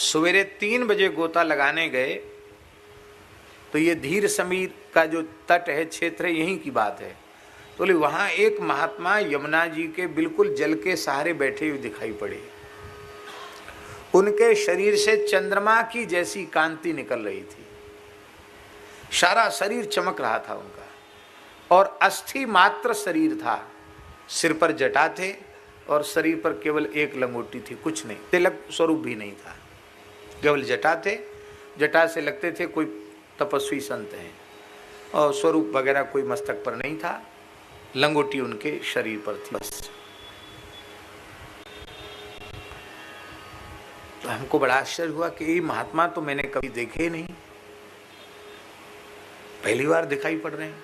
सवेरे 3 बजे गोता लगाने गए तो ये धीर समीर का जो तट है, क्षेत्र है, यहीं की बात है। तो बोले वहां एक महात्मा यमुना जी के बिल्कुल जल के सहारे बैठे हुए दिखाई पड़े। उनके शरीर से चंद्रमा की जैसी कांति निकल रही थी, सारा शरीर चमक रहा था उनका, और अस्थि मात्र शरीर था। सिर पर जटा थे और शरीर पर केवल एक लंगोटी थी, कुछ नहीं, तिलक स्वरूप भी नहीं था, केवल जटा थे। जटा से लगते थे कोई तपस्वी संत हैं, और स्वरूप वगैरह कोई मस्तक पर नहीं था, लंगोटी उनके शरीर पर थी बस। तो हमको बड़ा आश्चर्य हुआ कि ये महात्मा तो मैंने कभी देखे ही नहीं, पहली बार दिखाई पड़ रहे हैं।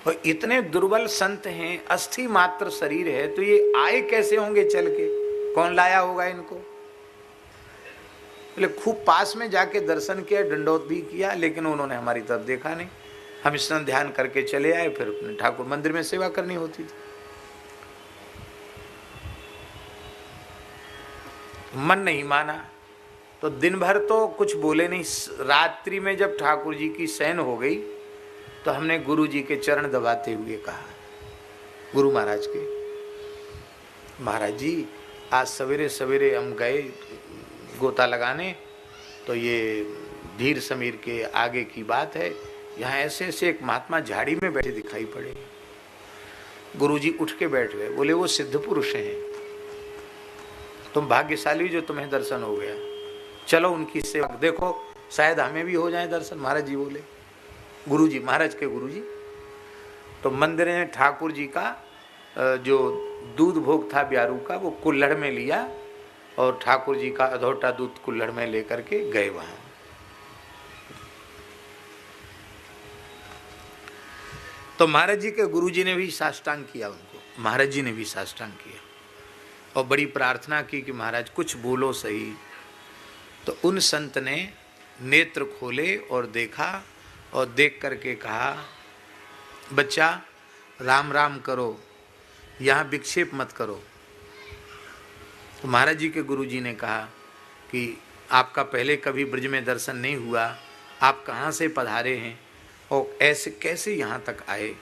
और इतने दुर्बल संत हैं, अस्थि मात्र शरीर है, तो ये आए कैसे होंगे चल के? कौन लाया होगा इनको? बोले खूब पास में जाके दर्शन किया, दंडोत भी किया, लेकिन उन्होंने हमारी तरफ देखा नहीं। हम स्नान ध्यान करके चले आए, फिर अपने ठाकुर मंदिर में सेवा करनी होती थी। मन नहीं माना, तो दिन भर तो कुछ बोले नहीं। रात्रि में जब ठाकुर जी की शयन हो गई तो हमने गुरु जी के चरण दबाते हुए कहा, गुरु महाराज के, महाराज जी आज सवेरे सवेरे हम गए गोता लगाने, तो ये धीर समीर के आगे की बात है, यहाँ ऐसे ऐसे एक महात्मा झाड़ी में बैठे दिखाई पड़े। गुरुजी उठ के बैठ गए, बोले वो सिद्ध पुरुष हैं, तुम भाग्यशाली जो तुम्हें दर्शन हो गया, चलो उनकी सेवा देखो, शायद हमें भी हो जाए दर्शन। महाराज जी बोले, गुरुजी, महाराज के गुरुजी। तो मंदिर में ठाकुर जी का जो दूध भोग था ब्यारू का, वो कुल्हड़ में लिया और ठाकुर जी का अधोटा दूध कुल्हड़ में लेकर के गए वहां। तो महाराज जी के गुरुजी ने भी साष्टांग किया उनको, महाराज जी ने भी साष्टांग किया और बड़ी प्रार्थना की कि महाराज कुछ बोलो सही। तो उन संत ने नेत्र खोले और देखा, और देख करके कहा, बच्चा राम राम करो, यहाँ विक्षेप मत करो। तो महाराज जी के गुरुजी ने कहा कि आपका पहले कभी ब्रज में दर्शन नहीं हुआ, आप कहाँ से पधारे हैं और ऐसे कैसे यहाँ तक आए?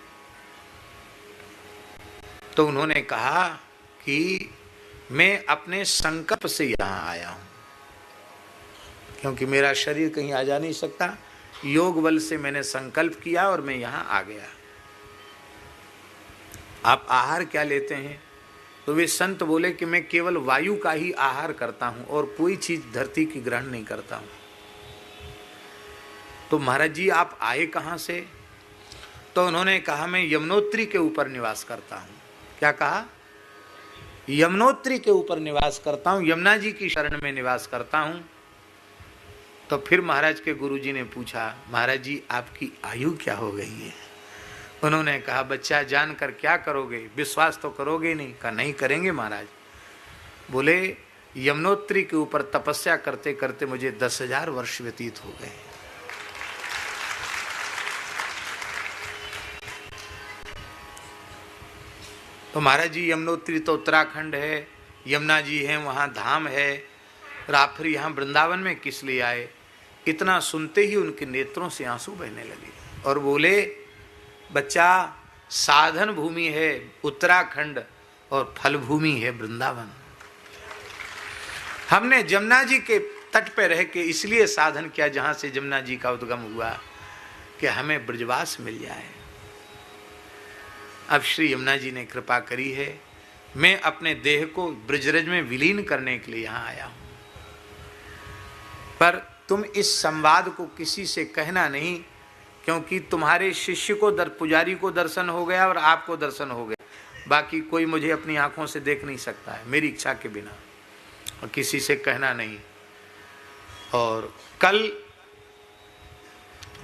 तो उन्होंने कहा कि मैं अपने संकल्प से यहाँ आया हूँ, क्योंकि मेरा शरीर कहीं आ जा नहीं सकता, योग बल से मैंने संकल्प किया और मैं यहाँ आ गया। आप आहार क्या लेते हैं? तो वे संत बोले कि मैं केवल वायु का ही आहार करता हूँ और कोई चीज धरती की ग्रहण नहीं करता हूँ। तो महाराज जी आप आए कहाँ से? तो उन्होंने कहा मैं यमुनोत्री के ऊपर निवास करता हूँ। क्या कहा? यमुनोत्री के ऊपर निवास करता हूँ, यमुना जी की शरण में निवास करता हूँ। तो फिर महाराज के गुरुजी ने पूछा, महाराज जी आपकी आयु क्या हो गई है? उन्होंने कहा, बच्चा जानकर क्या करोगे, विश्वास तो करोगे नहीं? कहा नहीं करेंगे महाराज। बोले यमुनोत्री के ऊपर तपस्या करते करते मुझे 10,000 वर्ष व्यतीत हो गए। तो महाराज जी यमुनोत्री तो उत्तराखंड है, यमुना जी हैं, वहाँ धाम है, फिर यहाँ वृंदावन में किस लिए आए? इतना सुनते ही उनके नेत्रों से आंसू बहने लगे और बोले, बच्चा साधन भूमि है उत्तराखंड और फल भूमि है वृंदावन। हमने जमुना जी के तट पर रह के इसलिए साधन किया जहां से जमुना जी का उद्गम हुआ कि हमें ब्रजवास मिल जाए। अब श्री यमुना जी ने कृपा करी है, मैं अपने देह को ब्रजरज में विलीन करने के लिए यहाँ आया हूँ। पर तुम इस संवाद को किसी से कहना नहीं, क्योंकि तुम्हारे शिष्य को पुजारी को दर्शन हो गया और आपको दर्शन हो गया, बाकी कोई मुझे अपनी आंखों से देख नहीं सकता है मेरी इच्छा के बिना, और किसी से कहना नहीं। और कल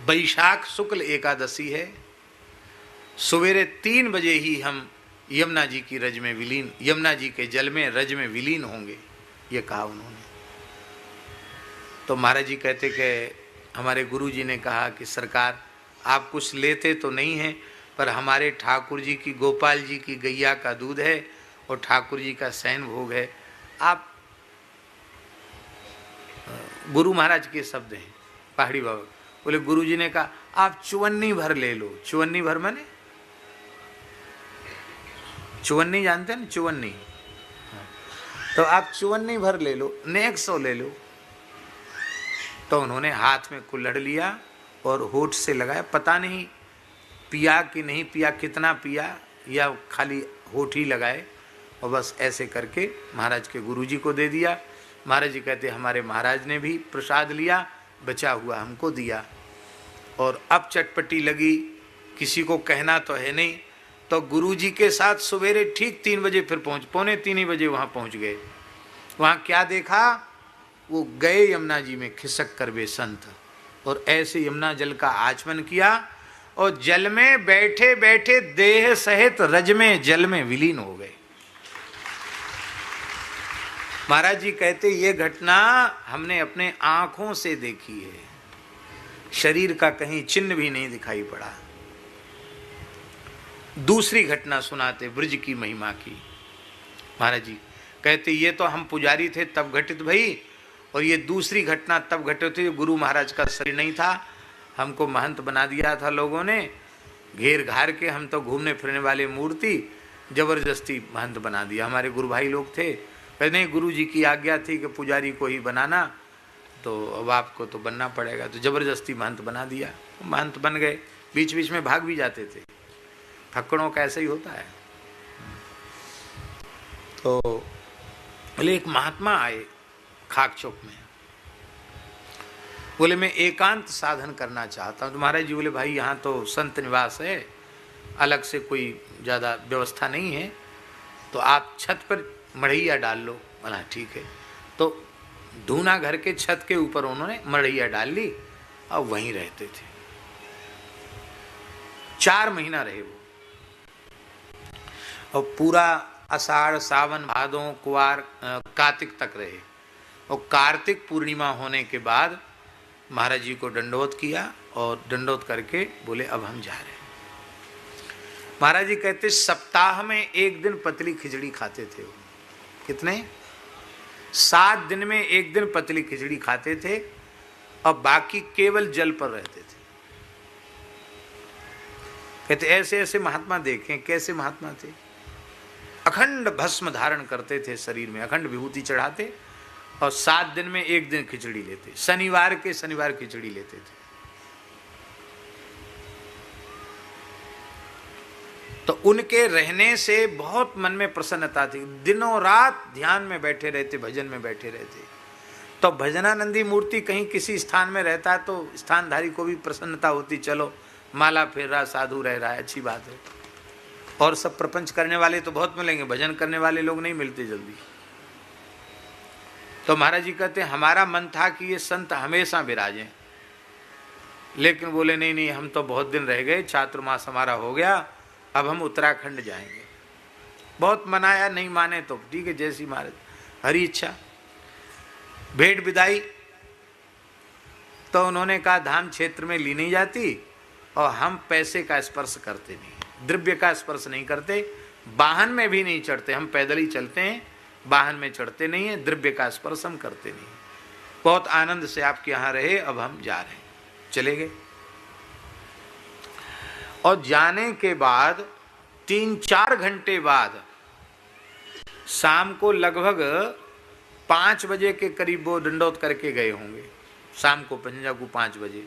वैशाख शुक्ल एकादशी है, सवेरे 3 बजे ही हम यमुना जी की रज में विलीन, यमुना जी के जल में रज में विलीन होंगे, ये कहा उन्होंने। तो महाराज जी कहते कि हमारे गुरु जी ने कहा कि सरकार आप कुछ लेते तो नहीं हैं, पर हमारे ठाकुर जी की, गोपाल जी की गैया का दूध है और ठाकुर जी का शयन भोग है, आप गुरु महाराज के शब्द हैं पहाड़ी बाबा। बोले गुरुजी ने कहा आप चुवन्नी भर ले लो। चुवन्नी भर माने चुवन्नी जानते हैं ना, चुवन्नी। तो आप चुवन्नी भर ले लो, नेक 100 ले लो। तो उन्होंने हाथ में कुल्हड़ लिया और होठ से लगाया। पता नहीं पिया कि नहीं पिया, कितना पिया या खाली होठ ही लगाए, और बस ऐसे करके महाराज के गुरुजी को दे दिया। महाराज जी कहते हमारे महाराज ने भी प्रसाद लिया, बचा हुआ हमको दिया। और अब चटपटी लगी, किसी को कहना तो है नहीं, तो गुरुजी के साथ सवेरे ठीक 3 बजे फिर पौने 3 बजे वहाँ पहुँच गए। वहाँ क्या देखा, वो गए यमुना जी में खिसक कर वे संत, और ऐसे यमुना जल का आचमन किया, और जल में बैठे बैठे देह सहित रज में जल में विलीन हो गए। महाराज जी कहते ये घटना हमने अपने आंखों से देखी है, शरीर का कहीं चिन्ह भी नहीं दिखाई पड़ा। दूसरी घटना सुनाते ब्रज की महिमा की। महाराज जी कहते ये तो हम पुजारी थे तब घटित भई, और ये दूसरी घटना तब घटित थी गुरु महाराज का शरीर नहीं था, हमको महंत बना दिया था लोगों ने, घेर घार के, हम तो घूमने फिरने वाले मूर्ति, जबरदस्ती महंत बना दिया। हमारे गुरु भाई लोग थे, कहते नहीं गुरु जी की आज्ञा थी कि पुजारी को ही बनाना, तो अब आपको तो बनना पड़ेगा, तो जबरदस्ती महंत बना दिया। महंत बन गए, बीच बीच में भाग भी जाते थे, फक्कड़ों का ऐसा ही होता है। तो बोले एक महात्मा आए खाकचौक में, बोले मैं एकांत साधन करना चाहता हूँ। तो महाराज जी बोले भाई यहाँ तो संत निवास है, अलग से कोई ज़्यादा व्यवस्था नहीं है, तो आप छत पर मढ़ैया डाल लो। बोला ठीक है। तो धूना घर के छत के ऊपर उन्होंने मढ़ैया डाल ली और वहीं रहते थे। 4 महीना रहे वो, और पूरा आषाढ़ सावन भादों कुवार कार्तिक तक रहे। और कार्तिक पूर्णिमा होने के बाद महाराज जी को दंडोत किया, और दंडोत करके बोले अब हम जा रहे हैं। महाराज जी कहते सप्ताह में 1 दिन पतली खिचड़ी खाते थे वो। कितने? 7 दिन में 1 दिन पतली खिचड़ी खाते थे, और बाकी केवल जल पर रहते थे। कहते ऐसे ऐसे महात्मा देखें, कैसे महात्मा थे। अखंड भस्म धारण करते थे शरीर में, अखंड विभूति चढ़ाते, और 7 दिन में 1 दिन खिचड़ी लेते, शनिवार के शनिवार खिचड़ी लेते थे। तो उनके रहने से बहुत मन में प्रसन्नता थी, दिनों रात ध्यान में बैठे रहते, भजन में बैठे रहते। तो भजनानंदी मूर्ति कहीं किसी स्थान में रहता है तो स्थानधारी को भी प्रसन्नता होती, चलो माला फेर रहा, साधु रह रहा है, अच्छी बात है। और सब प्रपंच करने वाले तो बहुत मिलेंगे, भजन करने वाले लोग नहीं मिलते जल्दी। तो महाराज जी कहते हैं हमारा मन था कि ये संत हमेशा विराजें, लेकिन बोले नहीं नहीं, हम तो बहुत दिन रह गए, चातुर्मास हमारा हो गया, अब हम उत्तराखंड जाएंगे। बहुत मनाया, नहीं माने तो ठीक है, जैसी महाराज हरी इच्छा। भेंट विदाई तो उन्होंने कहा धाम क्षेत्र में ली नहीं जाती, और हम पैसे का स्पर्श करते नहीं, द्रव्य का स्पर्श नहीं करते, वाहन में भी नहीं चढ़ते, हम पैदल ही चलते हैं, वाहन में चढ़ते नहीं है, द्रव्य का स्पर्श हम करते नहीं। बहुत आनंद से आपके यहाँ रहे, अब हम जा रहे हैं। चले गए, और जाने के बाद 3-4 घंटे बाद शाम को लगभग 5 बजे के करीब वो दंडोत करके गए होंगे, शाम को पंजागु 5 बजे,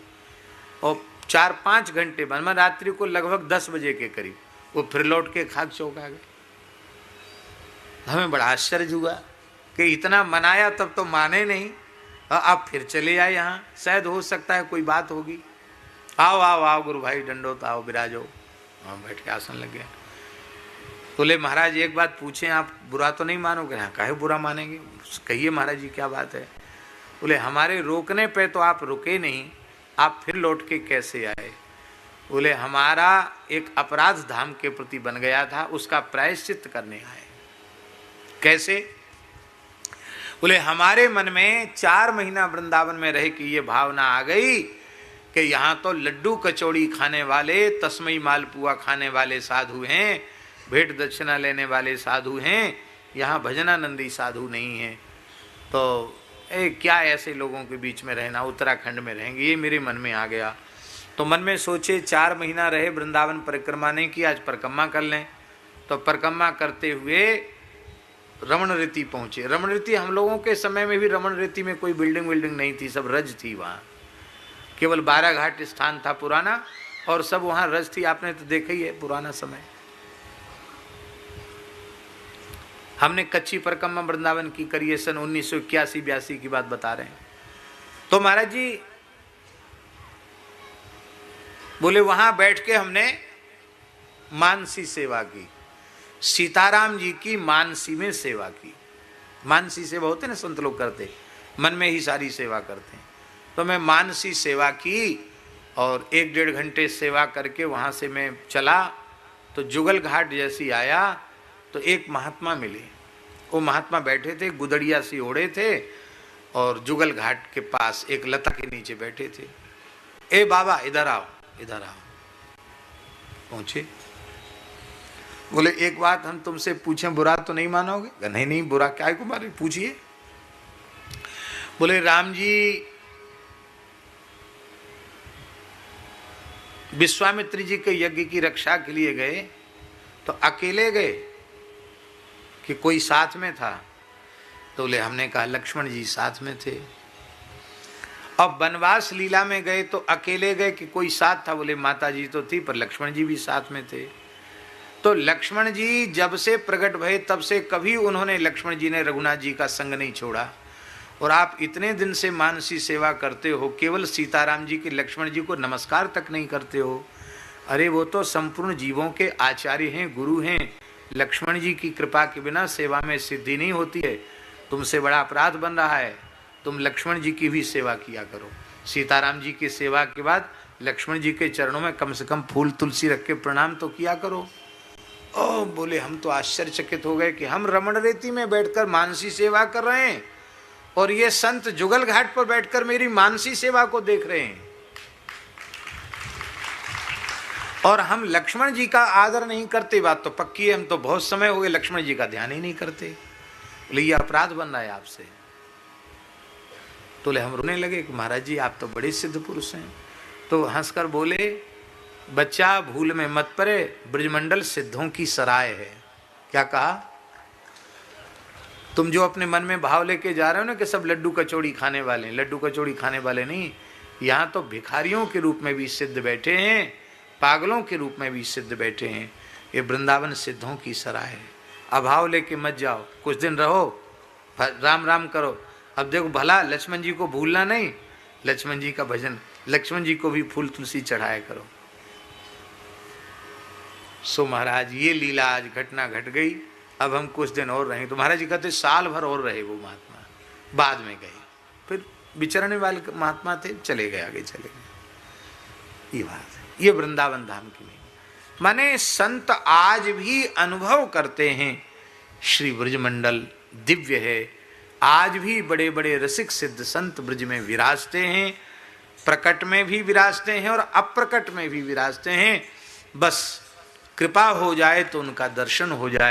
और 4-5 घंटे बाद मैं रात्रि को लगभग 10 बजे के करीब वो फिर लौट के खाकचौक आ गए। हमें बड़ा आश्चर्य हुआ कि इतना मनाया तब तो माने नहीं, अब फिर चले आए यहाँ, शायद हो सकता है कोई बात होगी। आओ आओ आओ गुरु भाई दंडोत आओ, विराजो। हम बैठ के आसन लग गए। बोले महाराज एक बात पूछें, आप बुरा तो नहीं मानोगे? हाँ, काहे बुरा मानेंगे, कहिए महाराज जी क्या बात है। बोले हमारे रोकने पे तो आप रुके नहीं, आप फिर लौट के कैसे आए? बोले हमारा एक अपराध धाम के प्रति बन गया था, उसका प्रायश्चित करने आए। कैसे? बोले हमारे मन में 4 महीना वृंदावन में रह के ये भावना आ गई कि यहाँ तो लड्डू कचौड़ी खाने वाले, तस्मई मालपुआ खाने वाले साधु हैं, भेंट दक्षिणा लेने वाले साधु हैं, यहाँ भजनानंदी साधु नहीं हैं। तो क्या ऐसे लोगों के बीच में रहना, उत्तराखंड में रहेंगे, ये मेरे मन में आ गया। तो मन में सोचे 4 महीना रहे, वृंदावन परिक्रमा नहीं की, आज परिक्रमा कर लें। तो परिक्रमा करते हुए रमण रीति पहुंचे। रमण रीति हम लोगों के समय में भी रमण रीति में कोई बिल्डिंग विल्डिंग नहीं थी, सब रज थी वहाँ, केवल 12 घाट स्थान था पुराना, और सब वहाँ रज थी। आपने तो देखा ही है पुराना समय। हमने कच्ची परिक्रमा वृंदावन की करी है, सन 1981-82 की बात बता रहे हैं। तो महाराज जी बोले वहां बैठ के हमने मानसी सेवा की, सीताराम जी की मानसी में सेवा की। मानसी सेवा होते ना, संत लोग करते, मन में ही सारी सेवा करते हैं। तो मैं मानसी सेवा की और 1-1.5 घंटे सेवा करके वहाँ से मैं चला। तो जुगल घाट जैसी आया तो एक महात्मा मिले। वो महात्मा बैठे थे, गुदड़िया सी ओढ़े थे, और जुगल घाट के पास एक लता के नीचे बैठे थे। ए बाबा इधर आओ, इधर आओ। पहुंचे, बोले एक बात हम तुमसे पूछें, बुरा तो नहीं मानोगे? नहीं नहीं, बुरा क्या को मारे, पूछिए। बोले राम जी विश्वामित्र जी के यज्ञ की रक्षा के लिए गए तो अकेले गए कि कोई साथ में था? तो बोले हमने कहा लक्ष्मण जी साथ में थे। अब वनवास लीला में गए तो अकेले गए कि कोई साथ था? बोले माता जी तो थी पर लक्ष्मण जी भी साथ में थे। तो लक्ष्मण जी जब से प्रकट भये तब से कभी उन्होंने, लक्ष्मण जी ने रघुनाथ जी का संग नहीं छोड़ा। और आप इतने दिन से मानसी सेवा करते हो, केवल सीताराम जी के लक्ष्मण जी को नमस्कार तक नहीं करते हो। अरे वो तो संपूर्ण जीवों के आचार्य हैं, गुरु हैं। लक्ष्मण जी की कृपा के बिना सेवा में सिद्धि नहीं होती है। तुमसे बड़ा अपराध बन रहा है, तुम लक्ष्मण जी की भी सेवा किया करो। सीताराम जी की सेवा के बाद लक्ष्मण जी के चरणों में कम से कम फूल तुलसी रख के प्रणाम तो किया करो। ओ बोले हम तो आश्चर्यचकित हो गए कि हम रमण रेती में बैठकर मानसी सेवा कर रहे हैं और ये संत जुगल घाट पर बैठकर मेरी मानसी सेवा को देख रहे हैं, और हम लक्ष्मण जी का आदर नहीं करते। बात तो पक्की है, हम तो बहुत समय हो गए लक्ष्मण जी का ध्यान ही नहीं करते। बोले ये अपराध बन रहा है आपसे। तो हम रोने लगे कि महाराज जी आप तो बड़े सिद्ध पुरुष हैं। तो हंसकर बोले बच्चा भूल में मत पड़े, ब्रजमंडल सिद्धों की सराय है। क्या कहा? तुम जो अपने मन में भाव लेके जा रहे हो ना कि सब लड्डू कचौड़ी खाने वाले हैं, लड्डू कचौड़ी खाने वाले नहीं, यहाँ तो भिखारियों के रूप में भी सिद्ध बैठे हैं, पागलों के रूप में भी सिद्ध बैठे हैं। ये वृंदावन सिद्धों की सराय है। अभाव लेके मत जाओ, कुछ दिन रहो, राम राम करो। अब देखो भला लक्ष्मण जी को भूलना नहीं, लक्ष्मण जी का भजन, लक्ष्मण जी को भी फूल तुलसी चढ़ाया करो। सो महाराज ये लीला आज घटना घट गई। अब हम कुछ दिन और रहेंगे। तो महाराज जी कहते साल भर और रहे वो महात्मा, बाद में गए। फिर विचरने वाले महात्मा थे, चले गए, आगे चले गए। ये बात है, ये वृंदावन धाम की नहीं। माने संत आज भी अनुभव करते हैं श्री ब्रजमंडल दिव्य है। आज भी बड़े बड़े रसिक सिद्ध संत ब्रज में विराजते हैं, प्रकट में भी विराजते हैं और अप्रकट में भी विराजते हैं। बस कृपा हो जाए तो उनका दर्शन हो जाए।